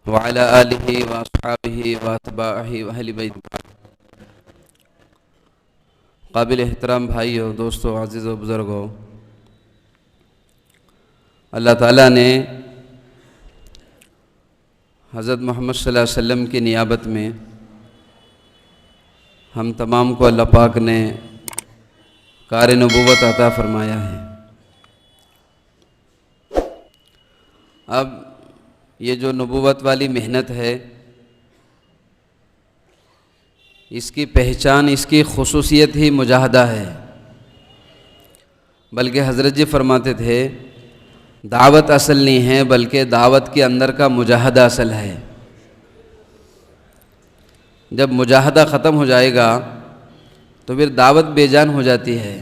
وعلى آلہ واصحابہ واتباعہ واہل بیت۔ قابل احترام بھائیو، دوستو، عزیز و بزرگو، اللہ تعالیٰ نے حضرت محمد صلی اللہ علیہ وسلم کی نیابت میں ہم تمام کو اللہ پاک نے کار نبوت عطا فرمایا ہے۔ اب یہ جو نبوت والی محنت ہے، اس کی پہچان، اس کی خصوصیت ہی مجاہدہ ہے۔ بلکہ حضرت جی فرماتے تھے دعوت اصل نہیں ہے، بلکہ دعوت کے اندر کا مجاہدہ اصل ہے۔ جب مجاہدہ ختم ہو جائے گا تو پھر دعوت بے جان ہو جاتی ہے۔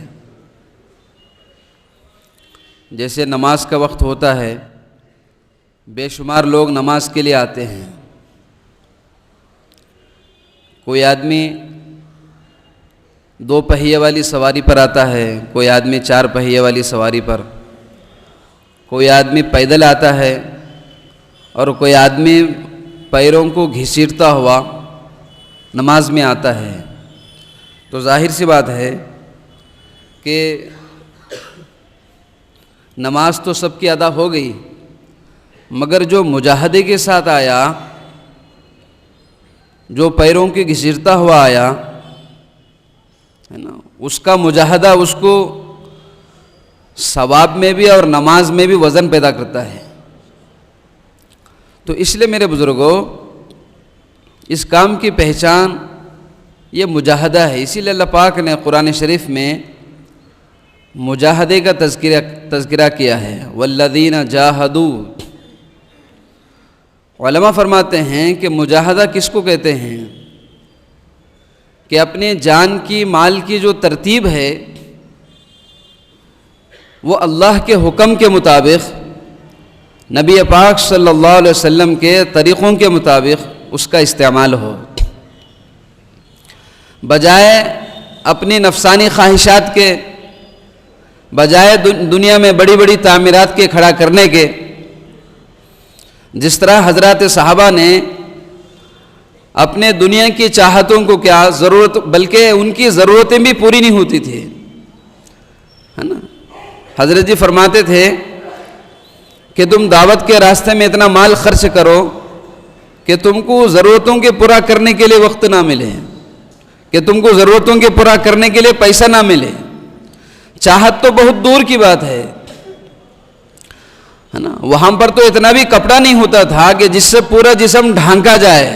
جیسے نماز کا وقت ہوتا ہے، بے شمار لوگ نماز کے لیے آتے ہیں۔ کوئی آدمی 2 پہیے والی سواری پر آتا ہے، کوئی آدمی 4 پہیے والی سواری پر، کوئی آدمی پیدل آتا ہے، اور کوئی آدمی پیروں کو گھسیٹتا ہوا نماز میں آتا ہے۔ تو ظاہر سی بات ہے کہ نماز تو سب کی ادا ہو گئی، مگر جو مجاہدے کے ساتھ آیا، جو پیروں کے گھسیٹتا ہوا آیا ہے نا، اس کا مجاہدہ اس کو ثواب میں بھی اور نماز میں بھی وزن پیدا کرتا ہے۔ تو اس لیے میرے بزرگوں، اس کام کی پہچان یہ مجاہدہ ہے۔ اسی لیے اللہ پاک نے قرآن شریف میں مجاہدے کا تذکرہ کیا ہے، والذین جاہدوا۔ علماء فرماتے ہیں کہ مجاہدہ کس کو کہتے ہیں کہ اپنے جان کی، مال کی جو ترتیب ہے وہ اللہ کے حکم کے مطابق، نبی پاک صلی اللہ علیہ وسلم کے طریقوں کے مطابق اس کا استعمال ہو، بجائے اپنی نفسانی خواہشات کے، بجائے دنیا میں بڑی بڑی تعمیرات کے کھڑا کرنے کے۔ جس طرح حضرات صحابہ نے اپنے دنیا کی چاہتوں کو کیا ضرورت، بلکہ ان کی ضرورتیں بھی پوری نہیں ہوتی تھی، ہے نا۔ حضرت جی فرماتے تھے کہ تم دعوت کے راستے میں اتنا مال خرچ کرو کہ تم کو ضرورتوں کے پورا کرنے کے لیے وقت نہ ملے، کہ تم کو ضرورتوں کے پورا کرنے کے لیے پیسہ نہ ملے۔ چاہت تو بہت دور کی بات ہے نا، وہاں پر تو اتنا بھی کپڑا نہیں ہوتا تھا کہ جس سے پورا جسم ڈھانکا جائے،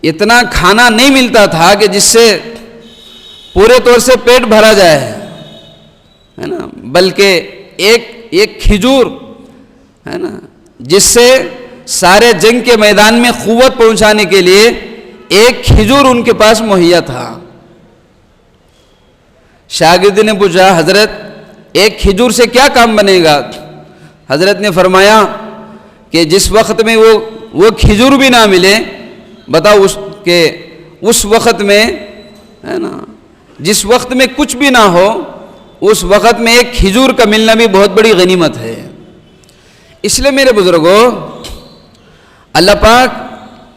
اتنا کھانا نہیں ملتا تھا کہ جس سے پورے طور سے پیٹ بھرا جائے، ہے نا، بلکہ ایک کھجور ہے نا، جس سے سارے جنگ کے میدان میں قوت پہنچانے کے لیے ایک کھجور ان کے پاس مہیا تھا۔ شاگرد نے پوچھا حضرت ایک کھجور سے کیا کام بنے گا؟ حضرت نے فرمایا کہ جس وقت میں وہ کھجور بھی نہ ملے، بتاؤ کہ اس وقت میں، ہے نا، جس وقت میں کچھ بھی نہ ہو، اس وقت میں ایک کھجور کا ملنا بھی بہت بڑی غنیمت ہے۔ اس لیے میرے بزرگوں، اللہ پاک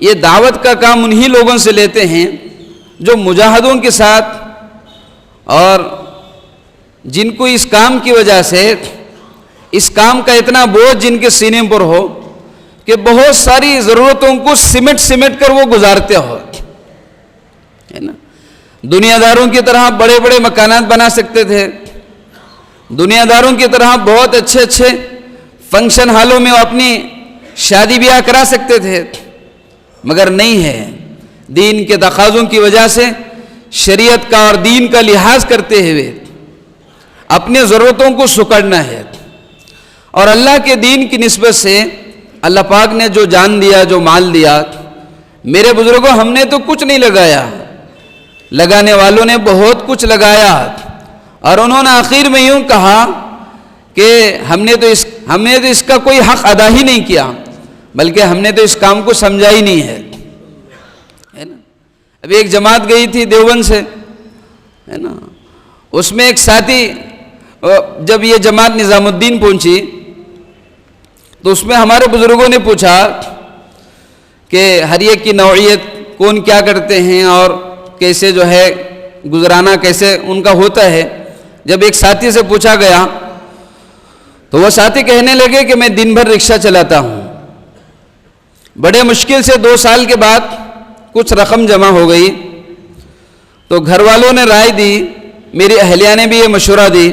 یہ دعوت کا کام انہی لوگوں سے لیتے ہیں جو مجاہدوں کے ساتھ، اور جن کو اس کام کی وجہ سے، اس کام کا اتنا بوجھ جن کے سینے پر ہو کہ بہت ساری ضرورتوں کو سمٹ کر وہ گزارتے ہو، ہے نا۔ دنیا داروں کی طرح بڑے بڑے مکانات بنا سکتے تھے، دنیا داروں کی طرح بہت اچھے فنکشن ہالوں میں وہ اپنی شادی بیاہ کرا سکتے تھے، مگر نہیں ہے۔ دین کے تقاضوں کی وجہ سے، شریعت کا اور دین کا لحاظ کرتے ہوئے اپنے ضرورتوں کو سکڑنا ہے، اور اللہ کے دین کی نسبت سے اللہ پاک نے جو جان دیا، جو مال دیا، میرے بزرگوں ہم نے تو کچھ نہیں لگایا، لگانے والوں نے بہت کچھ لگایا، اور انہوں نے آخر میں یوں کہا کہ ہم نے تو اس کا کوئی حق ادا ہی نہیں کیا، بلکہ ہم نے تو اس کام کو سمجھا ہی نہیں ہے نا۔ ابھی ایک جماعت گئی تھی دیوبند سے، ہے نا، اس میں ایک ساتھی، جب یہ جماعت نظام الدین پہنچی تو اس میں ہمارے بزرگوں نے پوچھا کہ ہر ایک کی نوعیت کون کیا کرتے ہیں اور کیسے جو ہے گزرانا کیسے ان کا ہوتا ہے. جب ایک ساتھی سے پوچھا گیا تو وہ ساتھی کہنے لگے کہ میں دن بھر رکشہ چلاتا ہوں. بڑے مشکل سے 2 سال کے بعد کچھ رقم جمع ہو گئی تو گھر والوں نے رائے دی, میری اہلیہ نے بھی یہ مشورہ دی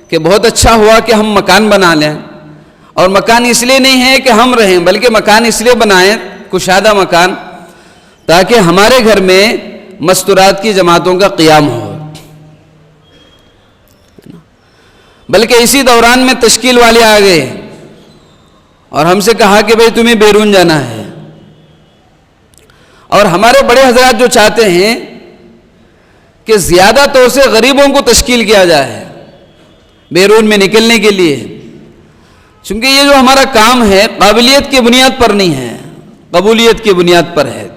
کہ بہت اچھا ہوا کہ ہم مکان بنا لیں, اور مکان اس لیے نہیں ہے کہ ہم رہیں بلکہ مکان اس لیے بنائیں کشادہ مکان تاکہ ہمارے گھر میں مستورات کی جماعتوں کا قیام ہو. بلکہ اسی دوران میں تشکیل والے آ گئے اور ہم سے کہا کہ بھئی تمہیں بیرون جانا ہے. اور ہمارے بڑے حضرات جو چاہتے ہیں کہ زیادہ طور سے غریبوں کو تشکیل کیا جائے بیرون میں نکلنے کے لیے, چونکہ یہ جو ہمارا کام ہے قابلیت کی بنیاد پر نہیں ہے, قبولیت کی بنیاد پر ہے.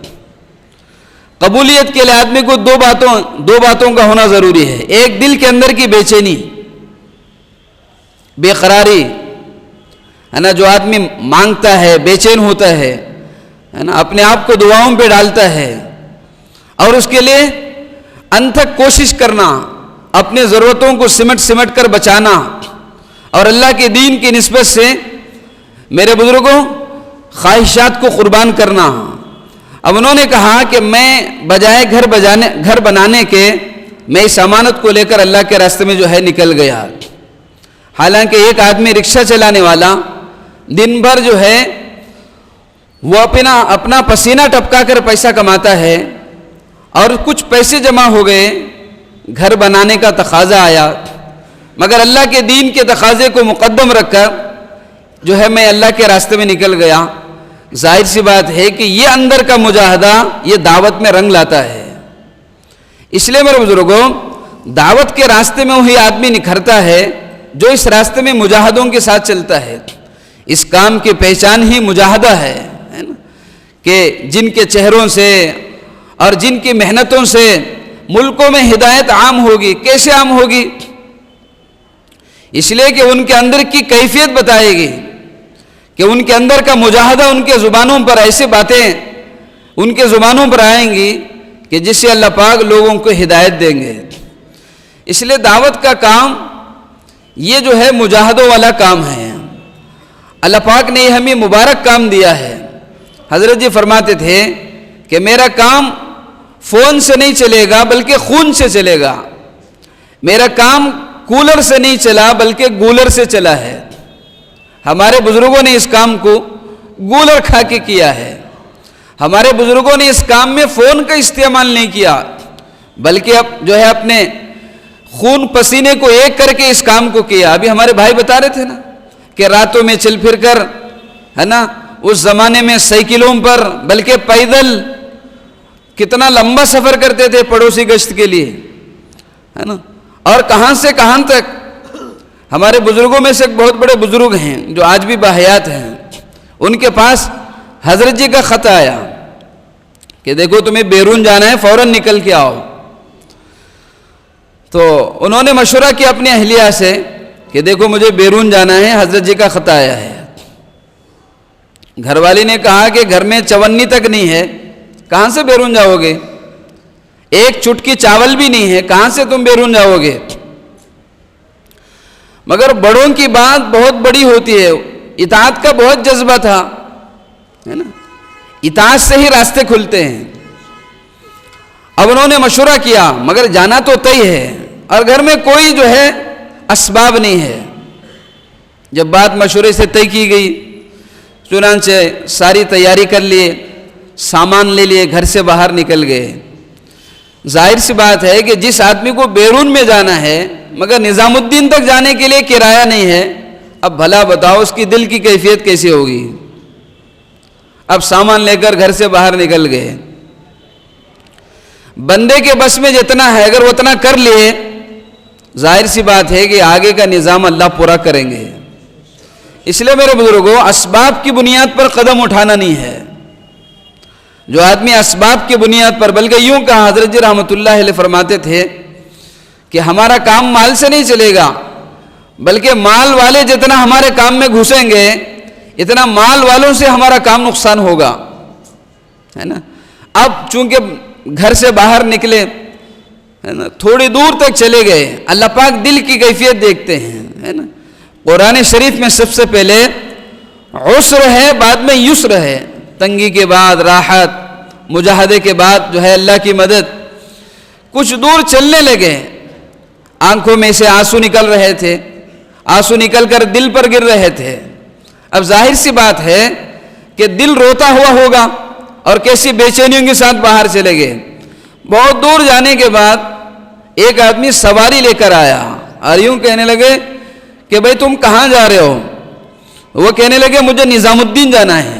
قبولیت کے لیے آدمی کو دو باتوں کا ہونا ضروری ہے. ایک دل کے اندر کی بے چینی, بے قراری ہے نا, جو آدمی مانگتا ہے بے چین ہوتا ہے نا, اپنے آپ کو دعاؤں پہ ڈالتا ہے, اور اس کے لیے انتھک کوشش کرنا, اپنے ضرورتوں کو سمٹ کر بچانا, اور اللہ کے دین کی نسبت سے میرے بزرگوں خواہشات کو قربان کرنا. اب انہوں نے کہا کہ میں بجائے گھر بنانے کے میں اس امانت کو لے کر اللہ کے راستے میں جو ہے نکل گیا. حالانکہ ایک آدمی رکشہ چلانے والا دن بھر جو ہے وہ اپنا پسینہ ٹپکا کر پیسہ کماتا ہے, اور کچھ پیسے جمع ہو گئے, گھر بنانے کا تقاضا آیا, مگر اللہ کے دین کے تقاضے کو مقدم رکھ کر جو ہے میں اللہ کے راستے میں نکل گیا. ظاہر سی بات ہے کہ یہ اندر کا مجاہدہ یہ دعوت میں رنگ لاتا ہے. اس لیے میرے بزرگوں دعوت کے راستے میں وہی آدمی نکھرتا ہے جو اس راستے میں مجاہدوں کے ساتھ چلتا ہے. اس کام کی پہچان ہی مجاہدہ ہے نا, کہ جن کے چہروں سے اور جن کی محنتوں سے ملکوں میں ہدایت عام ہوگی. کیسے عام ہوگی؟ اس لیے کہ ان کے اندر کی کیفیت بتائے گی, کہ ان کے اندر کا مجاہدہ ان کے زبانوں پر ایسے باتیں ان کے زبانوں پر آئیں گی کہ جس سے اللہ پاک لوگوں کو ہدایت دیں گے. اس لیے دعوت کا کام یہ جو ہے مجاہدوں والا کام ہے. اللہ پاک نے یہ ہمیں مبارک کام دیا ہے. حضرت جی فرماتے تھے کہ میرا کام فون سے نہیں چلے گا بلکہ خون سے چلے گا. میرا کام کولر سے نہیں چلا بلکہ گولر سے چلا ہے. ہمارے بزرگوں نے اس کام کو گولر کھا کے کیا ہے. ہمارے بزرگوں نے اس کام میں فون کا استعمال نہیں کیا بلکہ اب جو ہے اپنے خون پسینے کو ایک کر کے اس کام کو کیا. ابھی ہمارے بھائی بتا رہے تھے نا کہ راتوں میں چل پھر کر ہے نا, اس زمانے میں سائیکلوں پر بلکہ پیدل کتنا لمبا سفر کرتے تھے پڑوسی گشت کے لیے ہے نا, اور کہاں سے کہاں تک. ہمارے بزرگوں میں سے ایک بہت بڑے بزرگ ہیں جو آج بھی باحیات ہیں, ان کے پاس حضرت جی کا خط آیا کہ دیکھو تمہیں بیرون جانا ہے فوراً نکل کے آؤ. تو انہوں نے مشورہ کیا اپنی اہلیہ سے کہ دیکھو مجھے بیرون جانا ہے, حضرت جی کا خط آیا ہے. گھر والی نے کہا کہ گھر میں چونی تک نہیں ہے, کہاں سے بیرون جاؤ گے؟ ایک چٹکی چاول بھی نہیں ہے, کہاں سے تم بیرون جاؤ گے؟ مگر بڑوں کی بات بہت بڑی ہوتی ہے. اطاعت کا بہت جذبہ تھا ہے نا, اطاعت سے ہی راستے کھلتے ہیں. اب انہوں نے مشورہ کیا مگر جانا تو طے ہے اور گھر میں کوئی جو ہے اسباب نہیں ہے. جب بات مشورے سے طے کی گئی چنانچہ ساری تیاری کر لیے, سامان لے لیے, گھر سے باہر نکل گئے. ظاہر سی بات ہے کہ جس آدمی کو بیرون میں جانا ہے مگر نظام الدین تک جانے کے لیے کرایہ نہیں ہے, اب بھلا بتاؤ اس کی دل کی کیفیت کیسی ہوگی. اب سامان لے کر گھر سے باہر نکل گئے. بندے کے بس میں جتنا ہے اگر وہ اتنا کر لیے ظاہر سی بات ہے کہ آگے کا نظام اللہ پورا کریں گے. اس لیے میرے بزرگوں اسباب کی بنیاد پر قدم اٹھانا نہیں ہے. جو آدمی اسباب کی بنیاد پر, بلکہ یوں کہا حضرت جی رحمۃ اللہ علیہ فرماتے تھے کہ ہمارا کام مال سے نہیں چلے گا بلکہ مال والے جتنا ہمارے کام میں گھسیں گے اتنا مال والوں سے ہمارا کام نقصان ہوگا، ہے نا۔ اب چونکہ گھر سے باہر نکلے، ہے نا، تھوڑی دور تک چلے گئے، اللہ پاک دل کی کیفیت دیکھتے ہیں، ہے نا۔ قرآن شریف میں سب سے پہلے عسر ہے، بعد میں یسر ہے، تنگی کے بعد راحت، مجاہدے کے بعد جو ہے اللہ کی مدد۔ کچھ دور چلنے لگے، آنکھوں میں سے آنسو نکل رہے تھے، آنسو نکل کر دل پر گر رہے تھے۔ اب ظاہر سی بات ہے کہ دل روتا ہوا ہوگا اور کیسی بے چینیوں کے ساتھ باہر چلے گئے۔ بہت دور جانے کے بعد ایک آدمی سواری لے کر آیا اور یوں کہنے لگے کہ بھائی تم کہاں جا رہے ہو؟ وہ کہنے لگے مجھے نظام الدین جانا ہے،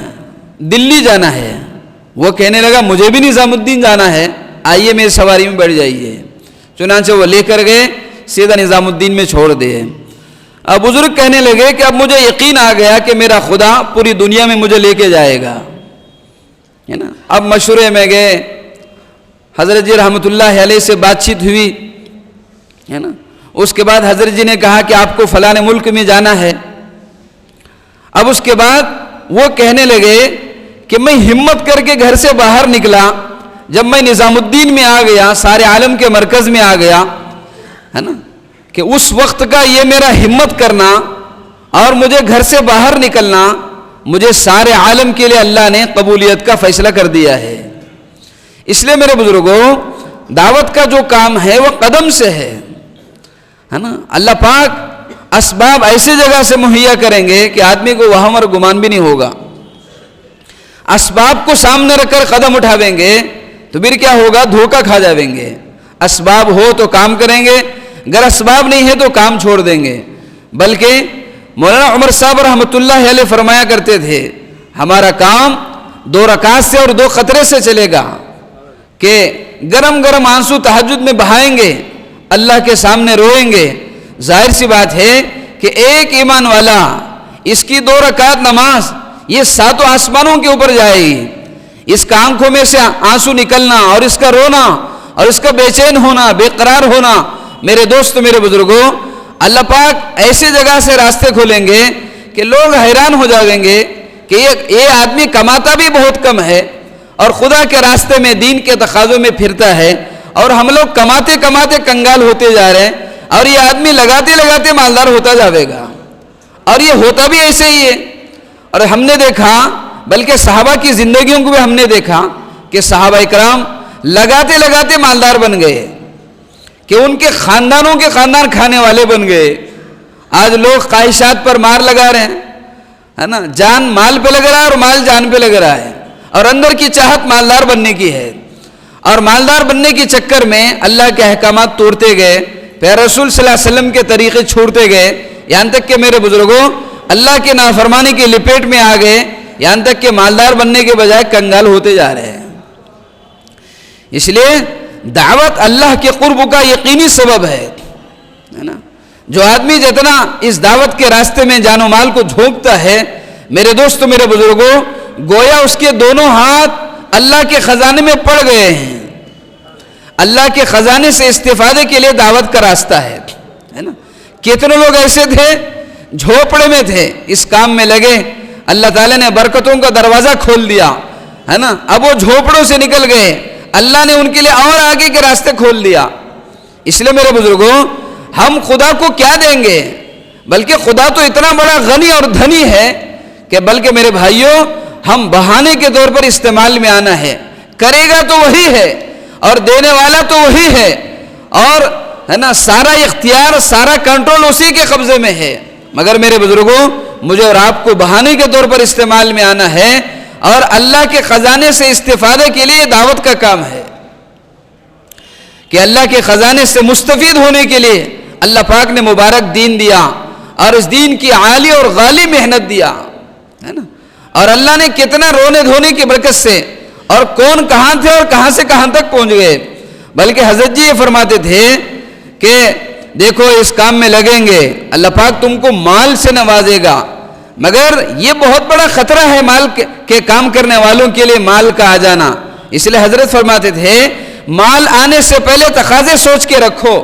دلی جانا ہے۔ وہ کہنے لگا مجھے بھی نظام الدین جانا ہے، آئیے میری سواری میں بیٹھ جائیے۔ چنانچہ وہ لے کر گئے، سیدھا نظام الدین میں چھوڑ دیے۔ اب بزرگ کہنے لگے کہ اب مجھے یقین آ گیا کہ میرا خدا پوری دنیا میں مجھے لے کے جائے گا، ہے نا۔ اب مشورے میں گئے، حضرت جی رحمۃ اللہ علیہ سے بات چیت ہوئی، ہے نا۔ اس کے بعد حضرت جی نے کہا کہ آپ کو فلاں ملک میں جانا ہے۔ اب اس کے بعد وہ کہنے لگے کہ میں ہمت کر کے گھر سے باہر نکلا، جب میں نظام الدین میں آ گیا، سارے عالم کے مرکز میں آ گیا، ہے نا، کہ اس وقت کا یہ میرا ہمت کرنا اور مجھے گھر سے باہر نکلنا، مجھے سارے عالم کے لیے اللہ نے قبولیت کا فیصلہ کر دیا ہے۔ اس لیے میرے بزرگوں، دعوت کا جو کام ہے وہ قدم سے ہے نا۔ اللہ پاک اسباب ایسی جگہ سے مہیا کریں گے کہ آدمی کو وہم اور گمان بھی نہیں ہوگا۔ اسباب کو سامنے رکھ کر قدم اٹھاویں گے تو پھر کیا ہوگا؟ دھوکہ کھا جائیں گے۔ اسباب ہو تو کام کریں گے، اگر اسباب نہیں ہے تو کام چھوڑ دیں گے۔ بلکہ مولانا عمر صاحب رحمۃ اللہ علیہ فرمایا کرتے تھے، ہمارا کام 2 رکعت سے اور 2 خطرے سے چلے گا کہ گرم گرم آنسو تہجد میں بہائیں گے، اللہ کے سامنے روئیں گے۔ ظاہر سی بات ہے کہ ایک ایمان والا، اس کی 2 رکعت نماز یہ 7 آسمانوں کے اوپر جائے گی۔ اس کا آنکھوں میں سے آنسو نکلنا اور اس کا رونا اور اس کا بے چین ہونا، بے قرار ہونا، میرے دوست، میرے بزرگوں، اللہ پاک ایسے جگہ سے راستے کھولیں گے کہ لوگ حیران ہو جائیں گے کہ یہ آدمی کماتا بھی بہت کم ہے اور خدا کے راستے میں دین کے تقاضوں میں پھرتا ہے، اور ہم لوگ کماتے کماتے کنگال ہوتے جا رہے ہیں، اور یہ آدمی لگاتے لگاتے مالدار ہوتا جاوے گا۔ اور یہ ہوتا بھی ایسے ہی ہے۔ اور ہم نے دیکھا، بلکہ صحابہ کی زندگیوں کو بھی ہم نے دیکھا کہ صحابہ اکرام لگاتے لگاتے مالدار بن گئے، کہ ان کے خاندانوں کے خاندان کھانے والے بن گئے۔ آج لوگ خواہشات پر مار لگا رہے ہیں، ہے نا، جان مال پہ لگ رہا ہے اور مال جان پہ لگ رہا ہے، اور اندر کی چاہت مالدار بننے کی ہے، اور مالدار بننے کے چکر میں اللہ کے احکامات توڑتے گئے، پھر رسول صلی اللہ علیہ وسلم کے طریقے چھوڑتے گئے، یہاں تک کہ میرے بزرگوں اللہ کے نافرمانی کی لپیٹ میں آ گئے، یہاں تک کہ مالدار بننے کے بجائے کنگال ہوتے جا رہے ہیں۔ اس لیے دعوت اللہ کے قرب کا یقینی سبب ہے نا۔ جو آدمی جتنا اس دعوت کے راستے میں جان و مال کو جھونکتا ہے، میرے دوستو، میرے بزرگوں، گویا اس کے دونوں ہاتھ اللہ کے خزانے میں پڑ گئے ہیں۔ اللہ کے خزانے سے استفادے کے لیے دعوت کا راستہ ہے نا۔ کتنے لوگ ایسے تھے جھوپڑے میں تھے، اس کام میں لگے، اللہ تعالیٰ نے برکتوں کا دروازہ کھول دیا، ہے نا۔ اب وہ جھوپڑوں سے نکل گئے، اللہ نے ان کے لیے اور آگے کے راستے کھول دیا۔ اس لیے میرے بزرگوں، ہم خدا کو کیا دیں گے؟ بلکہ خدا تو اتنا بڑا غنی اور دھنی ہے کہ بلکہ میرے بھائیوں، ہم بہانے کے طور پر استعمال میں آنا ہے۔ کرے گا تو وہی ہے اور دینے والا تو وہی ہے، اور ہے نا، سارا اختیار، سارا کنٹرول اسی کے قبضے میں ہے۔ مگر میرے بزرگوں، مجھے اور آپ کو بہانے کے طور پر استعمال میں آنا ہے، اور اللہ کے خزانے سے استفادے کے لیے دعوت کا کام ہے کہ اللہ کے خزانے سے مستفید ہونے کے لیے اللہ پاک نے مبارک دین دیا، اور اس دین کی عالی اور غالی محنت دیا، ہے نا۔ اور اللہ نے کتنا رونے دھونے کی برکت سے، اور کون کہاں تھے اور کہاں سے کہاں تک پہنچ گئے۔ بلکہ حضرت جی یہ فرماتے تھے کہ دیکھو اس کام میں لگیں گے، اللہ پاک تم کو مال سے نوازے گا، مگر یہ بہت بڑا خطرہ ہے مال کے کام کرنے والوں کے لیے مال کا آ جانا۔ اس لیے حضرت فرماتے تھے مال آنے سے پہلے تقاضے سوچ کے رکھو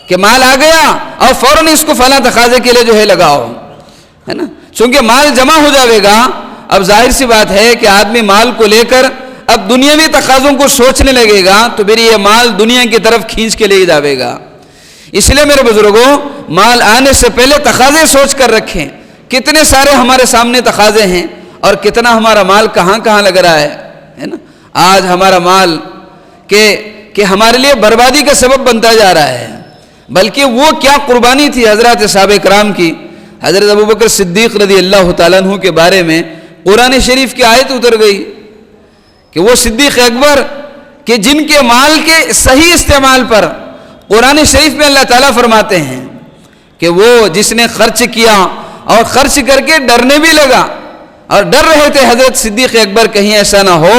کہ مال آ گیا اور فوراً اس کو فلاں تقاضے کے لیے جو ہے لگاؤ، ہے نا۔ چونکہ مال جمع ہو جاوے گا، اب ظاہر سی بات ہے کہ آدمی مال کو لے کر اب دنیاوی تقاضوں کو سوچنے لگے گا، تو پھر یہ مال دنیا کی طرف کھینچ کے لے جاوے گا۔ اس لیے میرے بزرگوں، مال آنے سے پہلے تقاضے سوچ کر رکھیں، کتنے سارے ہمارے سامنے تقاضے ہیں اور کتنا ہمارا مال کہاں کہاں لگ رہا ہے نا۔ آج ہمارا مال کہ ہمارے لیے بربادی کا سبب بنتا جا رہا ہے، بلکہ وہ کیا قربانی تھی حضرات صحابہ کرام کی۔ حضرت ابوبکر صدیق رضی اللہ تعالیٰ عنہ کے بارے میں قرآن شریف کی آیت اتر گئی کہ وہ صدیق اکبر کہ جن کے مال کے صحیح استعمال پر قرآن شریف میں اللہ تعالیٰ فرماتے ہیں کہ وہ جس نے خرچ کیا اور خرچ کر کے ڈرنے بھی لگا، اور ڈر رہے تھے حضرت صدیق اکبر کہیں ایسا نہ ہو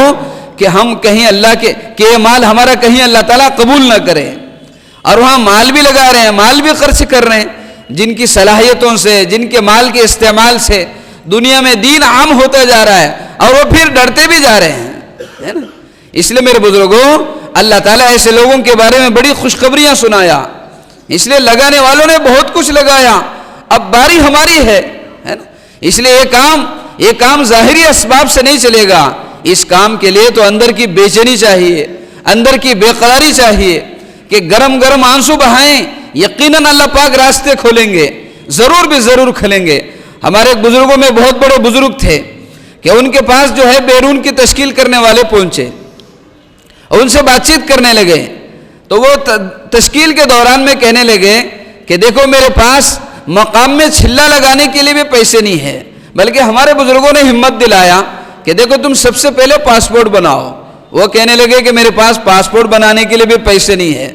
کہ ہم کہیں اللہ کہ یہ مال ہمارا کہیں اللہ تعالیٰ قبول نہ کرے، اور وہاں مال بھی لگا رہے ہیں، مال بھی خرچ کر رہے ہیں، جن کی صلاحیتوں سے، جن کے مال کے استعمال سے دنیا میں دین عام ہوتا جا رہا ہے، اور وہ پھر ڈرتے بھی جا رہے ہیں، ہے نا۔ اس لیے میرے بزرگوں، اللہ تعالیٰ ایسے لوگوں کے بارے میں بڑی خوشخبریاں سنایا، اس لیے لگانے والوں نے بہت کچھ لگایا، اب باری ہماری ہے نا۔ اس لیے یہ کام ظاہری اسباب سے نہیں چلے گا، اس کام کے لیے تو اندر کی بے چینی چاہیے، اندر کی بے قراری چاہیے کہ گرم گرم آنسو بہائیں، یقیناً اللہ پاک راستے کھولیں گے، ضرور کھلیں گے۔ ہمارے بزرگوں میں بہت بڑے بزرگ تھے کہ ان کے پاس جو ہے بیرون کی تشکیل کرنے والے پہنچے اور ان سے بات چیت کرنے لگے، تو وہ تشکیل کے دوران میں کہنے لگے کہ دیکھو میرے پاس مقام میں چھلا لگانے کے لیے بھی پیسے نہیں ہے، بلکہ ہمارے بزرگوں نے ہمت دلایا کہ دیکھو تم سب سے پہلے پاسپورٹ بناؤ۔ وہ کہنے لگے کہ میرے پاس پاسپورٹ بنانے کے لیے بھی پیسے نہیں ہے،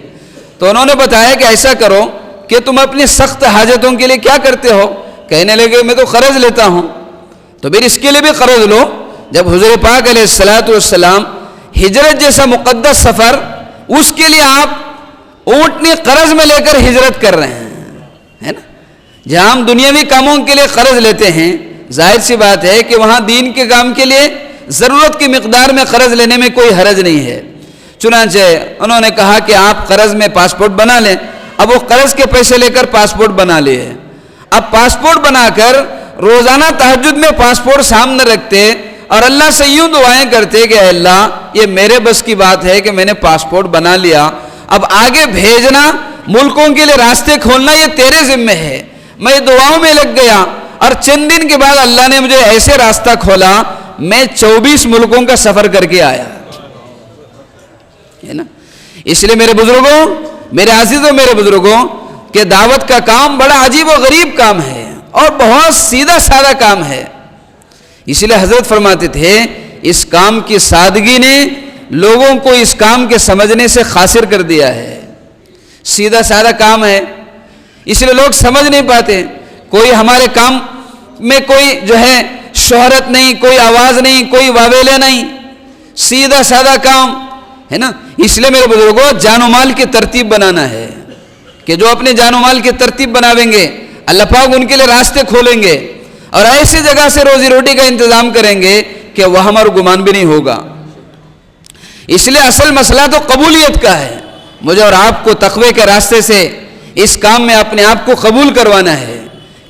تو انہوں نے بتایا کہ ایسا کرو کہ تم اپنی سخت حاجتوں کے لیے کیا کرتے ہو؟ کہنے لگے میں تو قرض لیتا ہوں، تو پھر اس کے لیے بھی قرض لو۔ جب حضور پاک علیہ السلام ہجرت جیسا مقدس سفر، اس کے لیے آپ اونٹنی قرض میں لے کر ہجرت کر رہے ہیں، ہے نا۔ جہاں ہم دنیاوی کاموں کے لیے قرض لیتے ہیں، ظاہر سی بات ہے کہ وہاں دین کے کام کے لیے ضرورت کی مقدار میں قرض لینے میں کوئی حرج نہیں ہے۔ چنانچہ انہوں نے کہا کہ آپ قرض میں پاسپورٹ بنا لیں۔ اب وہ قرض کے پیسے لے کر پاسپورٹ بنا لیے۔ اب پاسپورٹ بنا کر روزانہ تہجد میں پاسپورٹ سامنے رکھتے اور اللہ سے یوں دعائیں کرتے کہ اے اللہ یہ میرے بس کی بات ہے کہ میں نے پاسپورٹ بنا لیا، اب آگے بھیجنا، ملکوں کے لیے راستے کھولنا یہ تیرے ذمہ ہے۔ میں دعاؤں میں لگ گیا اور چند دن کے بعد اللہ نے مجھے ایسے راستہ کھولا، میں 24 ملکوں کا سفر کر کے آیا، ہے نا۔ اس لیے میرے بزرگوں، میرے عزیزوں، میرے بزرگوں کہ دعوت کا کام بڑا عجیب و غریب کام ہے اور بہت سیدھا سادہ کام ہے۔ اس لیے حضرت فرماتے تھے اس کام کی سادگی نے لوگوں کو اس کام کے سمجھنے سے قاصر کر دیا ہے۔ سیدھا سادہ کام ہے، اس لیے لوگ سمجھ نہیں پاتے۔ کوئی ہمارے کام میں کوئی جو ہے شہرت نہیں، کوئی آواز نہیں، کوئی واویلے نہیں، سیدھا سادہ کام ہے نا۔ اس لیے میرے بزرگوں جان و مال کی ترتیب بنانا ہے کہ جو اپنے جان و مال کی ترتیب بناویں گے اللہ پاک ان کے لیے راستے کھولیں گے اور ایسی جگہ سے روزی روٹی کا انتظام کریں گے کہ وہم اور گمان بھی نہیں ہوگا۔ اس لیے اصل مسئلہ تو قبولیت کا ہے۔ مجھے اور آپ کو تقوی کے راستے سے اس کام میں اپنے آپ کو قبول کروانا ہے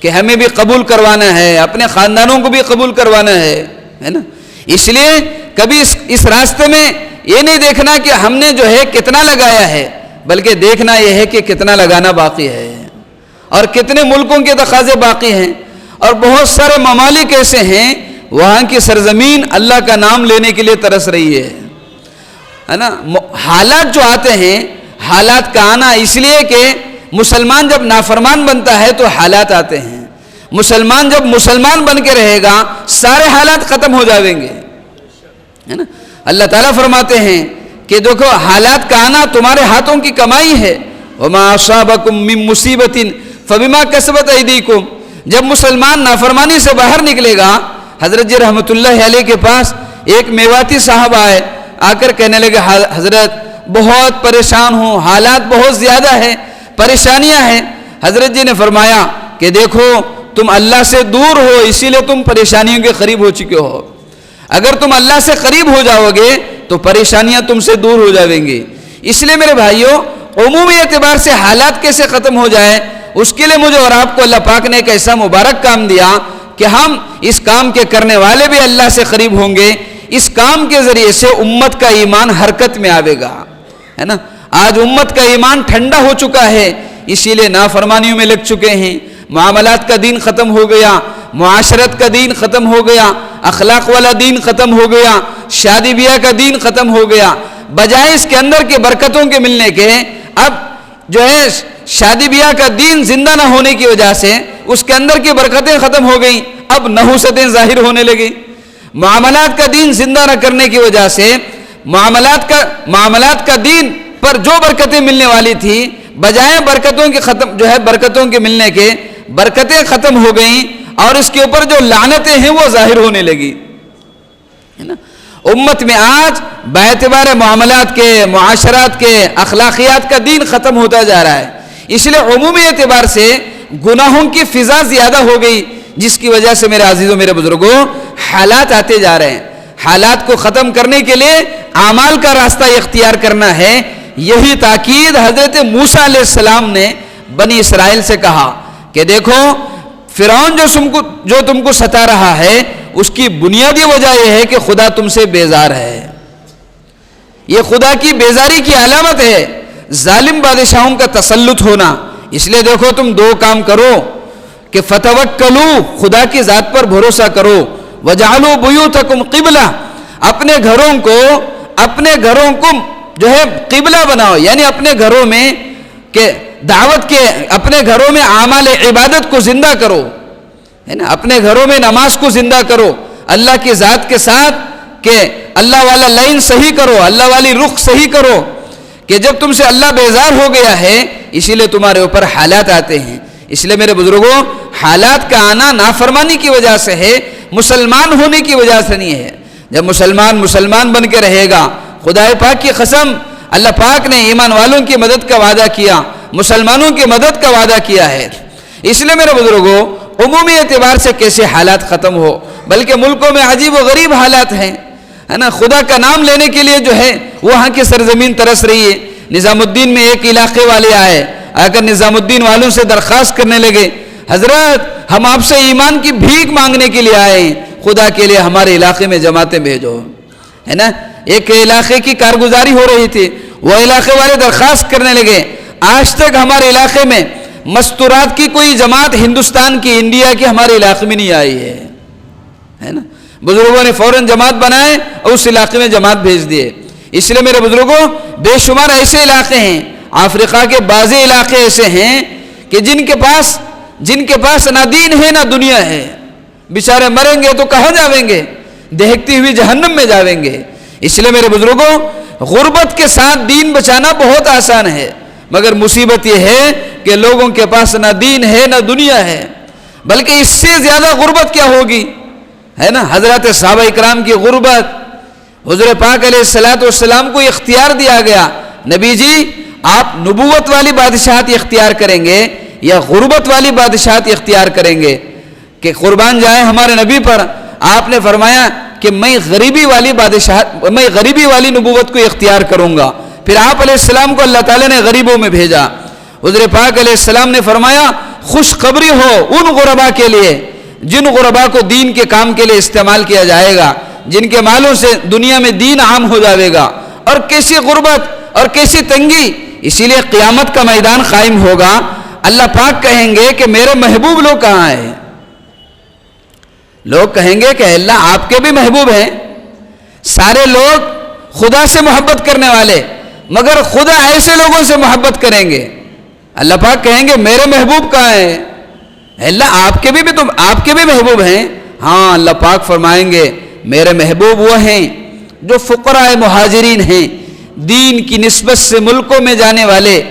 کہ ہمیں بھی قبول کروانا ہے، اپنے خاندانوں کو بھی قبول کروانا ہے نا۔ اس لیے کبھی اس راستے میں یہ نہیں دیکھنا کہ ہم نے جو ہے کتنا لگایا ہے، بلکہ دیکھنا یہ ہے کہ کتنا لگانا باقی ہے اور کتنے ملکوں کے تقاضے باقی ہیں، اور بہت سارے ممالک ایسے ہیں وہاں کی سرزمین اللہ کا نام لینے کے لیے ترس رہی ہے نا۔ حالات جو آتے ہیں، حالات کا آنا اس لیے کہ مسلمان جب نافرمان بنتا ہے تو حالات آتے ہیں، مسلمان جب مسلمان بن کے رہے گا سارے حالات ختم ہو جائیں گے، ہے نا۔ اللہ تعالیٰ فرماتے ہیں کہ دیکھو حالات کا آنا تمہارے ہاتھوں کی کمائی ہے، وَمَا أَصَابَكُم مِّن مُّصِيبَةٍ فَبِمَا كَسَبَتْ أَيْدِيكُمْ۔ جب مسلمان نافرمانی سے باہر نکلے گا، حضرت جی رحمت اللہ علیہ کے پاس ایک میواتی صاحب آئے، آ کر کہنے لگے حضرت بہت پریشان ہوں، حالات بہت زیادہ ہیں، پریشانیاں ہیں۔ حضرت جی نے فرمایا کہ دیکھو تم اللہ سے دور ہو اسی لیے تم پریشانیوں کے قریب ہو چکے ہو، اگر تم اللہ سے قریب ہو جاؤ گے تو پریشانیاں تم سے دور ہو جائیں گی۔ اس لیے میرے بھائیوں عمومی اعتبار سے حالات کیسے ختم ہو جائے اس کے لیے مجھے اور آپ کو اللہ پاک نے ایک ایسا مبارک کام دیا کہ ہم اس کام کے کرنے والے بھی اللہ سے قریب ہوں گے، اس کام کے ذریعے سے امت کا ایمان حرکت میں آئے گا، ہے نا۔ آج امت کا ایمان ٹھنڈا ہو چکا ہے، اسی لیے نافرمانیوں میں لگ چکے ہیں، معاملات کا دین ختم ہو گیا، معاشرت کا دین ختم ہو گیا، اخلاق والا دین ختم ہو گیا، شادی بیاہ کا دین ختم ہو گیا۔ بجائے اس کے اندر کے برکتوں کے ملنے کے، اب جو ہے شادی بیاہ کا دین زندہ نہ ہونے کی وجہ سے اس کے اندر کی برکتیں ختم ہو گئیں، اب نحوستیں ظاہر ہونے لگیں۔ معاملات کا دین زندہ نہ کرنے کی وجہ سے معاملات کا دین پر جو برکتیں ملنے والی تھی، بجائے برکتوں کے ملنے کے برکتیں ختم ہو گئیں، اور اس کے اوپر جو لعنتیں ہیں وہ ظاہر ہونے لگی، ہے نا۔ امت میں آج باعتبار معاملات کے، معاشرات کے، اخلاقیات کا دین ختم ہوتا جا رہا ہے، اس لیے عمومی اعتبار سے گناہوں کی فضا زیادہ ہو گئی، جس کی وجہ سے میرے عزیزوں، میرے بزرگوں، حالات آتے جا رہے ہیں۔ حالات کو ختم کرنے کے لیے اعمال کا راستہ اختیار کرنا ہے۔ یہی تاکید حضرت موسیٰ علیہ السلام نے بنی اسرائیل سے کہا کہ دیکھو فرعون جو تم کو ستا رہا ہے، اس کی بنیادی وجہ یہ ہے کہ خدا تم سے بیزار ہے، یہ خدا کی بیزاری کی علامت ہے، ظالم بادشاہوں کا تسلط ہونا۔ اس لیے دیکھو تم دو کام کرو کہ فتوکلوا، خدا کی ذات پر بھروسہ کرو، وجعلوا بیوتکم قبلہ، اپنے گھروں کو جو ہے قبلہ بناؤ، یعنی اپنے گھروں میں کہ دعوت کے، اپنے گھروں میں اعمال عبادت کو زندہ کرو، ہے نا، اپنے گھروں میں نماز کو زندہ کرو، اللہ کی ذات کے ساتھ کہ اللہ والا لائن صحیح کرو، اللہ والی رخ صحیح کرو، کہ جب تم سے اللہ بیزار ہو گیا ہے اسی لیے تمہارے اوپر حالات آتے ہیں۔ اس لیے میرے بزرگوں، حالات کا آنا نافرمانی کی وجہ سے ہے، مسلمان ہونے کی وجہ سے نہیں ہے۔ جب مسلمان بن کے رہے گا، خدا پاک کی قسم، اللہ پاک نے ایمان والوں کی مدد کا وعدہ کیا، مسلمانوں کی مدد کا وعدہ کیا ہے۔ اس لیے میرے بزرگوں، عمومی اعتبار سے کیسے حالات ختم ہو، بلکہ ملکوں میں عجیب و غریب حالات ہیں، ہے نا۔ خدا کا نام لینے کے لیے جو ہے وہاں کی سرزمین ترس رہی ہے۔ نظام الدین میں ایک علاقے والے آئے، آ کر نظام الدین والوں سے درخواست کرنے لگے، حضرت ہم آپ سے ایمان کی بھیک مانگنے کے لیے آئے ہیں، خدا کے لیے ہمارے علاقے میں جماعتیں بھیجو، ہے نا۔ ایک علاقے کی کارگزاری ہو رہی تھی، وہ علاقے والے درخواست کرنے لگے، آج تک ہمارے علاقے میں مستورات کی کوئی جماعت ہندوستان کی، انڈیا کی ہمارے علاقے میں نہیں آئی ہے نا۔ بزرگوں نے فوراً جماعت بنائے اور اس علاقے میں جماعت بھیج دیے۔ اس لیے میرے بزرگوں، بے شمار ایسے علاقے ہیں، افریقہ کے بعض علاقے ایسے ہیں کہ جن کے پاس نہ دین ہے نہ دنیا ہے، بیچارے مریں گے تو کہاں جاویں گے، دہکتی ہوئی جہنم میں جاویں گے۔ اس لیے میرے بزرگوں، غربت کے ساتھ دین بچانا بہت آسان ہے، مگر مصیبت یہ ہے کہ لوگوں کے پاس نہ دین ہے نہ دنیا ہے، بلکہ اس سے زیادہ غربت کیا ہوگی، ہے نا۔ حضرات صحابہ اکرام کی غربت، حضور پاک علیہ السلام کو اختیار دیا گیا، نبی جی آپ نبوت والی بادشاہت اختیار کریں گے یا غربت والی بادشاہت اختیار کریں گے کہ قربان جائیں ہمارے نبی پر؟ آپ نے فرمایا کہ میں غریبی والی نبوت کو اختیار کروں گا۔ پھر آپ علیہ السلام کو اللہ تعالیٰ نے غریبوں میں بھیجا۔ حضور پاک علیہ السلام نے فرمایا خوشخبری ہو ان غربا کے لیے جن غربا کو دین کے کام کے لیے استعمال کیا جائے گا، جن کے مالوں سے دنیا میں دین عام ہو جائے گا۔ اور کیسی غربت اور کیسی تنگی، اسی لیے قیامت کا میدان قائم ہوگا، اللہ پاک کہیں گے کہ میرے محبوب لوگ کہاں ہیں؟ لوگ کہیں گے کہ اللہ آپ کے بھی محبوب ہیں، سارے لوگ خدا سے محبت کرنے والے، مگر خدا ایسے لوگوں سے محبت کریں گے۔ اللہ پاک کہیں گے میرے محبوب کہاں ہیں؟ اللہ آپ کے بھی محبوب ہیں۔ ہاں، اللہ پاک فرمائیں گے میرے محبوب وہ ہیں جو فقراء مہاجرین ہیں، دین کی نسبت سے ملکوں میں جانے والے،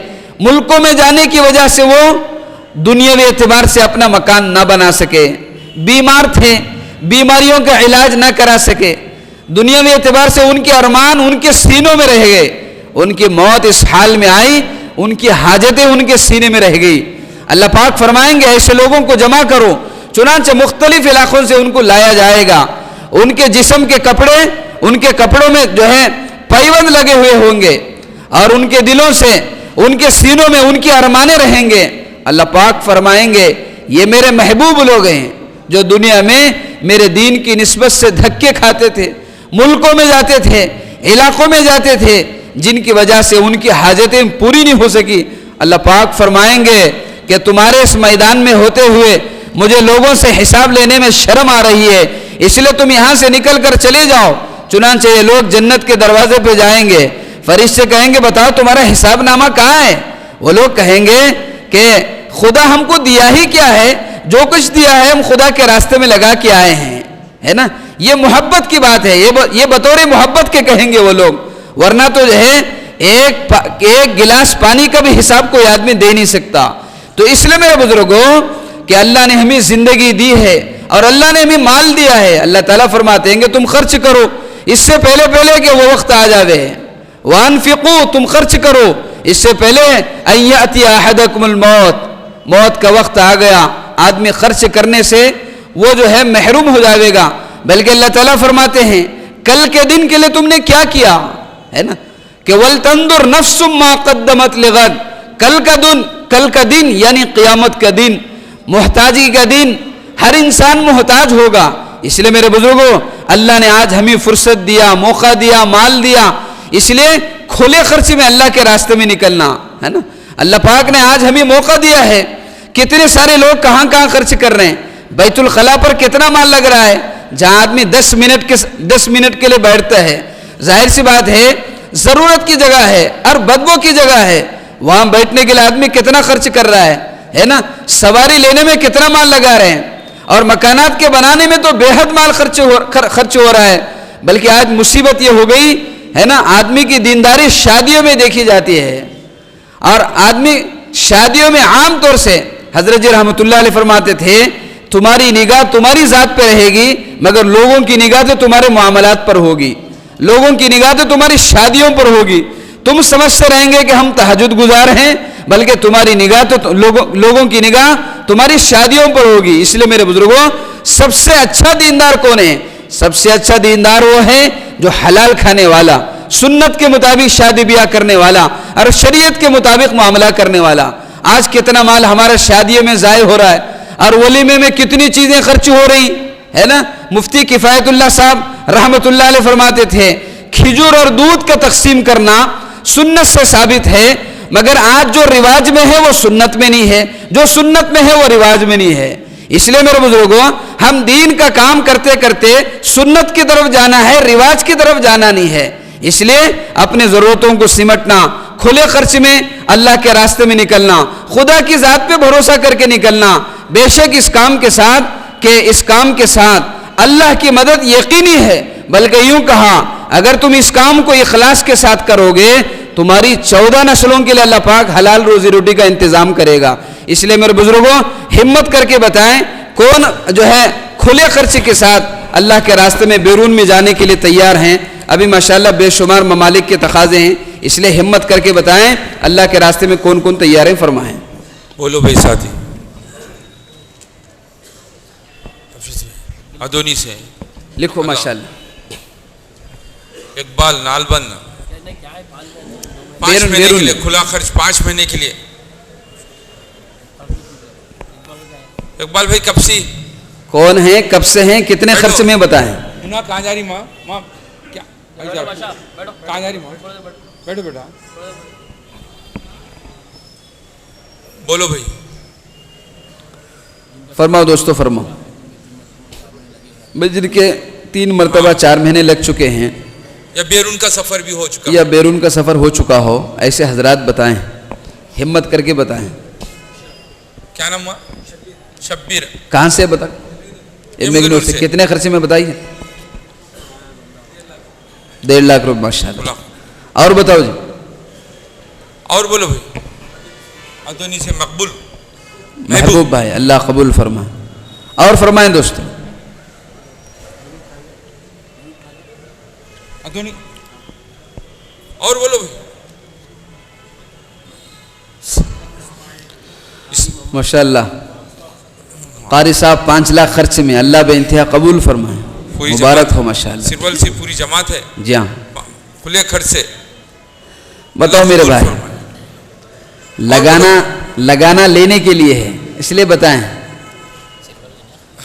ملکوں میں جانے کی وجہ سے وہ دنیاوی اعتبار سے اپنا مکان نہ بنا سکے، بیمار تھے، بیماریوں کا علاج نہ کرا سکے، دنیاوی اعتبار سے ان کے ارمان ان کے سینوں میں رہ گئے، ان کی موت اس حال میں آئی، ان کی حاجتیں ان کے سینے میں رہ گئی۔ اللہ پاک فرمائیں گے ایسے لوگوں کو جمع کرو، چنانچہ مختلف علاقوں سے ان کو لایا جائے گا، ان کے جسم کے کپڑے، ان کے کپڑوں میں جو ہے پیوند لگے ہوئے ہوں گے، اور ان کے دلوں سے، ان کے سینوں میں ان کی ارمانیں رہیں گے۔ اللہ پاک فرمائیں گے یہ میرے محبوب لوگ ہیں، جو دنیا میں میرے دین کی نسبت سے دھکے کھاتے تھے، ملکوں میں جاتے تھے، علاقوں میں جاتے تھے، جن کی وجہ سے ان کی حاجتیں پوری نہیں ہو سکی، اللہ پاک فرمائیں گے کہ تمہارے اس میدان میں ہوتے ہوئے مجھے لوگوں سے حساب لینے میں شرم آ رہی ہے، اس لیے تم یہاں سے نکل کر چلے جاؤ۔ چنانچہ یہ لوگ جنت کے دروازے پہ جائیں گے، فرشتے کہیں گے بتاؤ تمہارا حساب نامہ کہاں ہے؟ وہ لوگ کہیں گے کہ خدا ہم کو دیا ہی کیا ہے، جو کچھ دیا ہے ہم خدا کے راستے میں لگا کے آئے ہیں، ہے نا؟ یہ محبت کی بات ہے، یہ بطور محبت کے کہیں گے وہ لوگ، ورنہ تو جو ہے ایک گلاس پانی کا بھی حساب کوئی آدمی دے نہیں سکتا۔ تو اس لیے میرے بزرگوں کہ اللہ نے ہمیں زندگی دی ہے اور اللہ نے ہمیں مال دیا ہے، اللہ تعالیٰ فرماتے ہیں کہ تم خرچ کرو اس سے پہلے کہ وہ وقت آ جاوے، وَأَنفِقُوا، تم خرچ کرو اس سے پہلے أَن يَأْتِيَ أَحَدَكُمُ الْمَوْتُ، موت کا وقت آ گیا، آدمی خرچ کرنے سے وہ جو ہے محروم ہو جاوے گا، بلکہ اللہ تعالیٰ فرماتے ہیں کل کے دن کے لیے تم نے کیا کیا ہے نا، کہ وَلْتَنْظُرْ نَفْسٌ مَا قَدَّمَتْ لِغَدٍ، کل کا دن یعنی قیامت کا دن، محتاجی کا دن، ہر انسان محتاج ہوگا۔ اس لیے میرے بزرگوں اللہ نے آج ہمیں فرصت دیا، موقع دیا، مال دیا، اس لیے کھلے خرچ میں اللہ کے راستے میں نکلنا ہے نا۔ اللہ پاک نے آج ہمیں موقع دیا ہے، کتنے سارے لوگ کہاں خرچ کر رہے ہیں، بیت الخلاء پر کتنا مال لگ رہا ہے، جہاں آدمی 10 منٹ کے لیے بیٹھتا ہے، ظاہر سی بات ہے ضرورت کی جگہ ہے اور بدبو کی جگہ ہے، وہاں بیٹھنے کے لیے آدمی کتنا خرچ کر رہا ہے نا، سواری لینے میں کتنا مال لگا رہے ہیں، اور مکانات کے بنانے میں تو بے حد مال خرچ ہو رہا ہے۔ بلکہ آج مصیبت یہ ہو گئی ہے نا، آدمی کی دینداری شادیوں میں دیکھی جاتی ہے، اور آدمی شادیوں میں عام طور سے حضرت جی رحمۃ اللہ علیہ فرماتے تھے تمہاری نگاہ تمہاری ذات پہ رہے گی مگر لوگوں کی نگاہ تو تمہارے معاملات پر ہوگی، لوگوں کی نگاہ تو تمہاری شادیوں پر ہوگی، تم سمجھتے رہیں گے کہ ہم تہجد گزار ہیں، بلکہ تمہاری نگاہ تو لوگوں کی نگاہ تمہاری شادیوں پر ہوگی۔ اس لیے میرے بزرگوں سب سے اچھا دیندار کون ہے؟ سب سے اچھا دیندار وہ ہے جو حلال کھانے والا، سنت کے مطابق شادی بیاہ کرنے والا اور شریعت کے مطابق معاملہ کرنے والا۔ آج کتنا مال ہمارا شادیوں میں ضائع ہو رہا ہے، اور ولیمے میں کتنی چیزیں خرچ ہو رہی ہے نا۔ مفتی کفایت اللہ صاحب رحمۃ اللہ علیہ فرماتے تھے کھجور اور دودھ کا تقسیم کرنا سنت سے ثابت ہے، مگر آج جو رواج میں ہے وہ سنت میں نہیں ہے، جو سنت میں ہے وہ رواج میں نہیں ہے۔ اس لیے میرے بزرگوں ہم دین کا کام کرتے کرتے سنت کی طرف جانا ہے، رواج کی طرف جانا نہیں ہے۔ اس لیے اپنے ضرورتوں کو سمٹنا، کھلے خرچ میں اللہ کے راستے میں نکلنا، خدا کی ذات پہ بھروسہ کر کے نکلنا، بے شک اس کام کے ساتھ اللہ کی مدد یقینی ہے، بلکہ یوں کہا اگر تم اس کام کو اخلاص کے ساتھ کرو گے تمہاری 14 نسلوں کے لیے اللہ پاک حلال روزی روٹی کا انتظام کرے گا۔ اس لیے میرے بزرگوں ہمت کر کے بتائیں کون جو ہے کھلے خرچ کے ساتھ اللہ کے راستے میں بیرون میں جانے کے لیے تیار ہیں۔ ابھی ماشاءاللہ بے شمار ممالک کے تقاضے ہیں، اس لیے ہمت کر کے بتائیں اللہ کے راستے میں کون کون تیار ہیں، فرمائیں۔ بولو بھائی ساتھی ادونی سے لکھو ماشاءاللہ۔ اقبال نالبند 5 مہینے کے لیے کھلا خرچ، 5 مہینے کے لیے۔ اقبال بھائی کب سے کون ہیں، کب سے ہیں، کتنے خرچ میں بتائیں۔ کہاں جا رہی ماں کیا کہاں جا رہی ماں، بیٹھو بیٹا، بولو بھائی۔ فرماؤ دوستو فرماؤ۔ جن کے 3 مرتبہ 4 مہینے لگ چکے ہیں یا بیرون کا سفر بھی ہو چکا، یا بیرون کا سفر ہو چکا ہو، ایسے حضرات بتائیں، ہمت کر کے بتائیں۔ کیا نام ہوا؟ شبیر۔ کہاں سے بتا؟ علم سے۔ کتنے خرچے میں بتائیے؟ 1.5 لاکھ روپے ماشاءاللہ۔ اور بتاؤ جی، اور بولو بھائی۔ ادونی سے مقبول محبوب بھائی، اللہ قبول فرمائے۔ اور فرمائیں دوستو۔ ادونی اور بولو بھائی۔ ماشاءاللہ قاری صاحب 5 لاکھ خرچ میں، اللہ بے انتہا قبول فرمائے، مبارک ہو ماشاءاللہ۔ سرول سے پوری جماعت ہے جی ہاں، کھلے خرچ سے۔ بتاؤ میرے بھائی، لگانا لینے کے لیے ہے، اس لیے بتائیں۔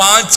5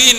3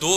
2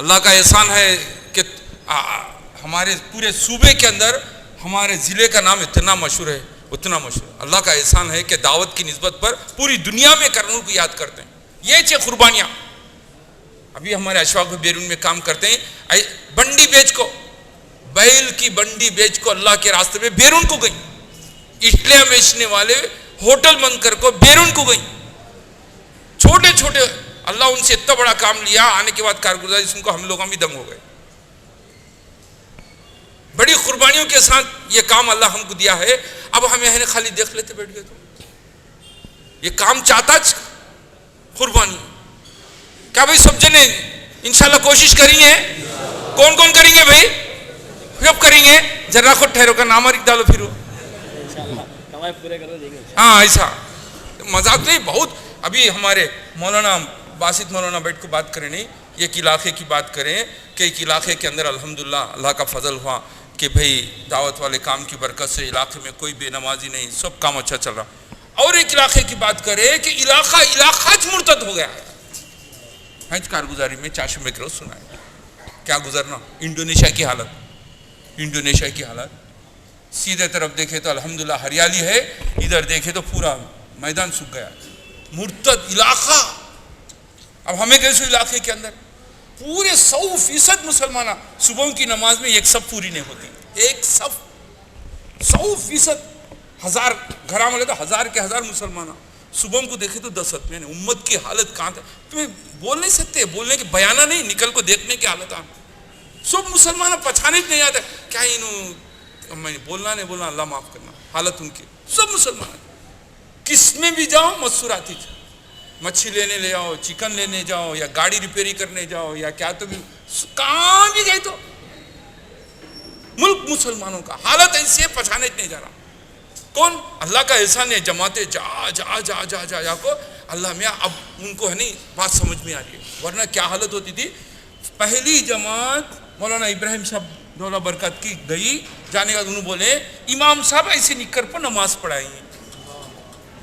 اللہ کا احسان ہے کہ ہمارے پورے صوبے کے اندر ہمارے ضلع کا نام اتنا مشہور ہے، اتنا مشہور ہے۔ اللہ کا احسان ہے کہ دعوت کی نسبت پر پوری دنیا میں کرنول کو یاد کرتے ہیں۔ یہ چھے قربانیاں ابھی ہمارے اشفاق بیرون میں کام کرتے ہیں۔ بنڈی بیچ کو، بیل کی بنڈی بیچ کو اللہ کے راستے میں بیرون کو گئی، اٹلیاں بیچنے والے ہوٹل بند کر کو بیرون کو گئی، چھوٹے چھوٹے، اللہ ان سے اتنا بڑا کام لیا، آنے کے بعد کارگزاری سن کو ہم لوگ بھی دم ہو گئے۔ بڑی قربانیوں کے ساتھ یہ کام اللہ ہم کو دیا ہے۔ اب ہم یہاں خالی دیکھ لیتے بیٹھ گئے تو یہ کام چاہتا قربانی کیا بھائی؟ سب جنے انشاءاللہ کوشش کریں گے۔ کون کون کریں گے بھائی؟ سب کریں گے۔ ذرا خود ٹھہرو کا نام لکھ ڈالو پھر ہاں ایسا مذاق نہیں۔ بہت ابھی ہمارے مولانا باسط مولانا بیٹھ کو بات کریں، نہیں ایک علاقے کی بات کریں کہ ایک علاقے کے اندر الحمدللہ اللہ کا فضل ہوا کہ بھئی دعوت والے کام کی برکت سے علاقے میں کوئی بے نمازی نہیں، سب کام اچھا چل رہا۔ اور ایک علاقے کی بات کریں کہ علاقہ مرتد ہو گیا ہے۔ حج کارگزاری میں چاشمے کے روز سنا ہے کیا گزرنا، انڈونیشیا کی حالت، سیدھے طرف دیکھے تو الحمدللہ ہریالی ہے، ادھر دیکھے تو پورا میدان سوکھ گیا، مرتد علاقہ۔ اب ہمیں کیسے علاقے کے اندر پورے 100% مسلمان، صبح کی نماز میں ایک صف پوری نہیں ہوتی، ایک صف 100%، 1000 گھرام والے تو 1000 کے 1000 مسلمان، صبح کو دیکھے تو 10 آدمی۔ امت کی حالت کہاں تھا؟ تمہیں بول نہیں سکتے، بولنے کے بیانہ نہیں، نکل کو دیکھنے کی حالت آ سب مسلمان پہچانے نہیں آتا کیا انہوں میں بولنا نہیں بولنا، اللہ معاف کرنا، حالت ان کی سب مسلمان۔ کس میں بھی جاؤ مسوراتی، مچھی لینے لے جاؤ، چکن لینے جاؤ، یا گاڑی ریپیری کرنے جاؤ، یا کیا تو بھی کہاں بھی گئے تو ملک مسلمانوں کا حالت ایسے پہچانے نہیں جا رہا۔ کون؟ اللہ کا احسان ہے، جماعتیں جا کو اللہ میاں اب ان کو ہے نہیں بات سمجھ میں آ رہی ہے، ورنہ کیا حالت ہوتی تھی۔ پہلی جماعت مولانا ابراہیم صاحب دولہ برکت کی گئی، جانے کا انہوں بولے امام صاحب ایسے نکر پر نماز پڑھائیں،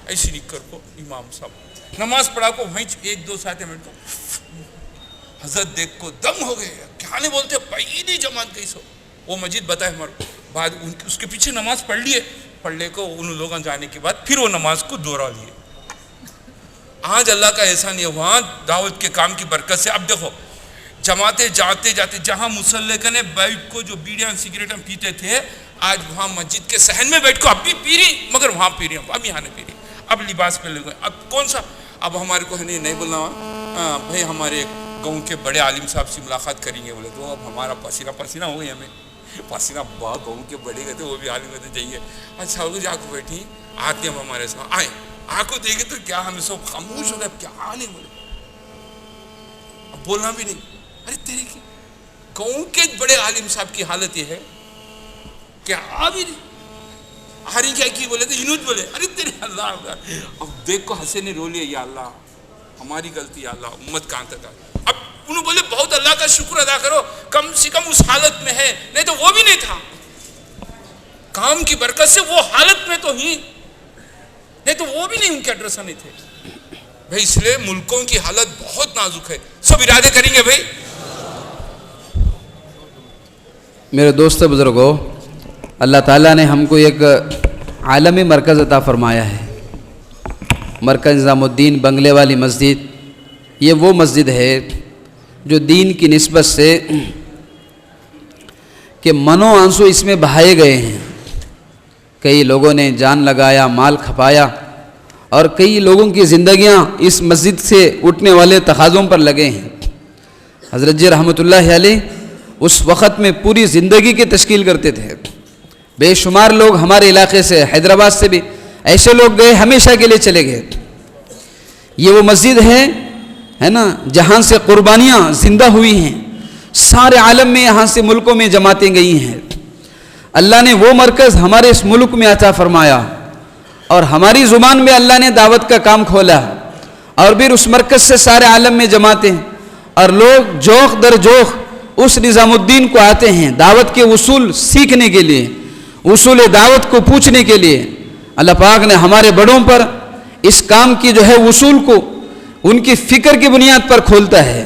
ایسے نکر کو امام صاحب نماز پڑھا کو وہیں 1-2 ساتھ منٹ کو حضرت دیکھ کو دم ہو گئے، کیا نہیں بولتے، پہلی جماعت گئی سو وہ مسجد بتائے ہمارے کو، بعد اس کے پیچھے نماز پڑھ لیے، پڑھ لے کو ان لوگوں جانے کے بعد پھر وہ نماز کو دوہرا لیے۔ آج اللہ کا احسان یہ وہاں دعوت کے کام کی برکت سے اب دیکھو جماعتیں جاتے جہاں مسلح کنے بیٹھ کو جو بیڑیاں سگریٹیں پیتے تھے، آج وہاں مسجد کے صحن میں بیٹھ کو اب بھی پی رہی، مگر وہاں پی رہی، اب یہاں نہیں پی رہی، اب لباس پہ لے گئے۔ اب کون سا اب ہمارے کو نہیں بولنا بھائی ہمارے گاؤں کے بڑے عالم صاحب سے ملاقات کریں گے، بولے تو اب ہمارا پسینہ ہو گئی، ہمیں پسینہ بہت گاؤں کے بڑے گئے تھے، وہ بھی عالم ہوتے جائیے۔ اچھا وہ جا کو بیٹھی آتے ہم ہمارے ساتھ آئے، آ کو دیکھے تو کیا ہمیں سب خاموش ہو گئے، اب کیا نہیں بولے، اب بولنا بھی نہیں۔ ارے تیرے کی گاؤں کے بڑے عالم صاحب کی حالت یہ ہے کہ آ بھی نہیں ہری کیا کی بولے تو انوج بولے، ارے تیرے اللہ اب دیکھ کو ہنسے نے رو لیا، یا اللہ ہماری غلطی، یا اللہ امت کہاں تک آئی۔ اب انہوں بولے بہت اللہ کا شکر ادا کرو، کم سے کم اس حالت میں ہے، نہیں تو وہ بھی نہیں تھا، کام کی برکت سے وہ حالت میں تو ہی، نہیں تو وہ بھی نہیں، ان کے ایڈریس نہیں تھے بھائی۔ اس لیے ملکوں کی حالت بہت نازک ہے، سب ارادے کریں گے بھائی۔ میرے دوست بزرگوں، اللہ تعالیٰ نے ہم کو ایک عالمی مرکز عطا فرمایا ہے، مرکز نظام الدین بنگلے والی مسجد۔ یہ وہ مسجد ہے جو دین کی نسبت سے کہ من و آنسو اس میں بہائے گئے ہیں، کئی لوگوں نے جان لگایا، مال کھپایا، اور کئی لوگوں کی زندگیاں اس مسجد سے اٹھنے والے تقاضوں پر لگے ہیں۔ حضرت جی رحمۃ اللہ علیہ اس وقت میں پوری زندگی کی تشکیل کرتے تھے، بے شمار لوگ ہمارے علاقے سے، حیدرآباد سے بھی ایسے لوگ گئے، ہمیشہ کے لیے چلے گئے۔ یہ وہ مسجد ہے نا جہاں سے قربانیاں زندہ ہوئی ہیں، سارے عالم میں یہاں سے ملکوں میں جماعتیں گئی ہیں۔ اللہ نے وہ مرکز ہمارے اس ملک میں عطا فرمایا، اور ہماری زبان میں اللہ نے دعوت کا کام کھولا، اور پھر اس مرکز سے سارے عالم میں جماعتیں، اور لوگ جوخ در جوخ اس نظام الدین کو آتے ہیں دعوت کے اصول سیکھنے کے لیے، اصول دعوت کو پوچھنے کے لیے۔ اللہ پاک نے ہمارے بڑوں پر اس کام کی جو ہے اصول کو ان کی فکر کی بنیاد پر کھولتا ہے،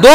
2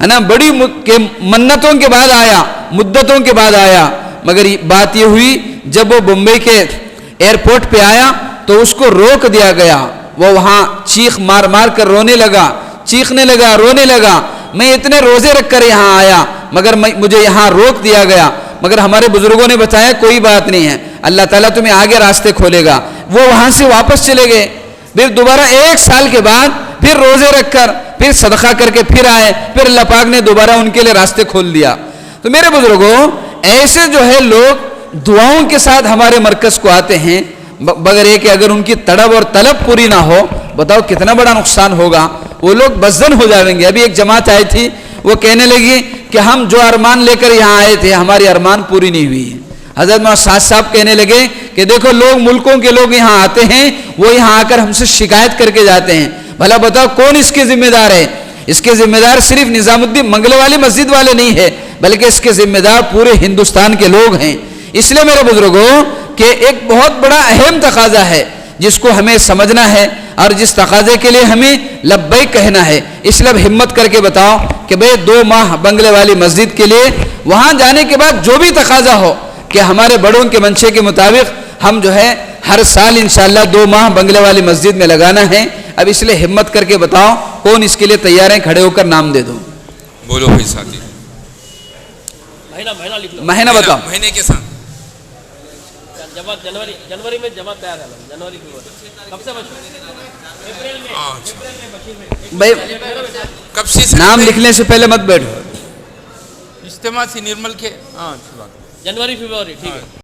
ہے نا, بڑی منتوں کے بعد آیا, مدتوں کے بعد آیا. مگر بات یہ ہوئی جب وہ بمبئی کے ایئرپورٹ پہ آیا تو اس کو روک دیا گیا. وہ وہاں چیخ مار مار کر رونے لگا, چیخنے لگا, رونے لگا, میں اتنے روزے رکھ کر یہاں آیا مگر مجھے یہاں روک دیا گیا. مگر ہمارے بزرگوں نے بتایا کوئی بات نہیں ہے, اللہ تعالیٰ تمہیں آگے راستے کھولے گا. وہ وہاں سے واپس چلے گئے. پھر دوبارہ 1 سال کے بعد پھر روزے رکھ کر پھر صدقہ کر کے پھر آئے, پھر اللہ پاک نے دوبارہ ان کے لیے راستے کھول دیا. تو میرے بزرگوں, ایسے جو ہے لوگ دعاؤں کے ساتھ ہمارے مرکز کو آتے ہیں, مگر یہ کہ اگر ان کی تڑپ اور طلب پوری نہ ہو, بتاؤ کتنا بڑا نقصان ہوگا. وہ لوگ بزدل ہو جائیں گے. ابھی ایک جماعت آئی تھی, وہ کہنے لگی کہ ہم جو ارمان لے کر یہاں آئے تھے ہماری ارمان پوری نہیں ہوئی ہے. حضرت مولانا سعد صاحب کہنے لگے کہ دیکھو لوگ, ملکوں کے لوگ یہاں آتے ہیں, وہ یہاں آ کر ہم سے شکایت کر کے جاتے ہیں. بھلا بتاؤ کون اس کے ذمہ دار ہے؟ اس کے ذمہ دار صرف نظام الدین منگلے والی مسجد والے نہیں ہے, بلکہ اس کے ذمہ دار پورے ہندوستان کے لوگ ہیں. اس لیے میرے بزرگوں کہ ایک بہت بڑا اہم تقاضا ہے جس کو ہمیں سمجھنا ہے, اور جس تقاضے کے لیے ہمیں لبیک کہنا ہے. اس لیے ہمت کر کے بتاؤ کہ بھئی 2 ماہ بنگلے والی مسجد کے لیے وہاں جانے کے بعد جو بھی تقاضا ہو کہ ہمارے بڑوں کے منشے کے مطابق ہم جو ہے ہر سال انشاءاللہ 2 ماہ بنگلے والی مسجد میں لگانا ہے. اب اس لیے ہمت کر کے بتاؤ کون اس کے لیے تیار ہیں, کھڑے ہو کر نام دے دو. بولو بھائی ساتھی, مہینہ لکھ لو. مہینہ بتاؤ. مہینے کے ساتھ جماعت جنوری میں جماعت تیار ہے. جنوری فروری کب سے اپریل میں بھائی کب سے نام لکھنے سے پہلے مت بیٹھو. اجتماع سے نرمل کے جنوری فروری ٹھیک ہے.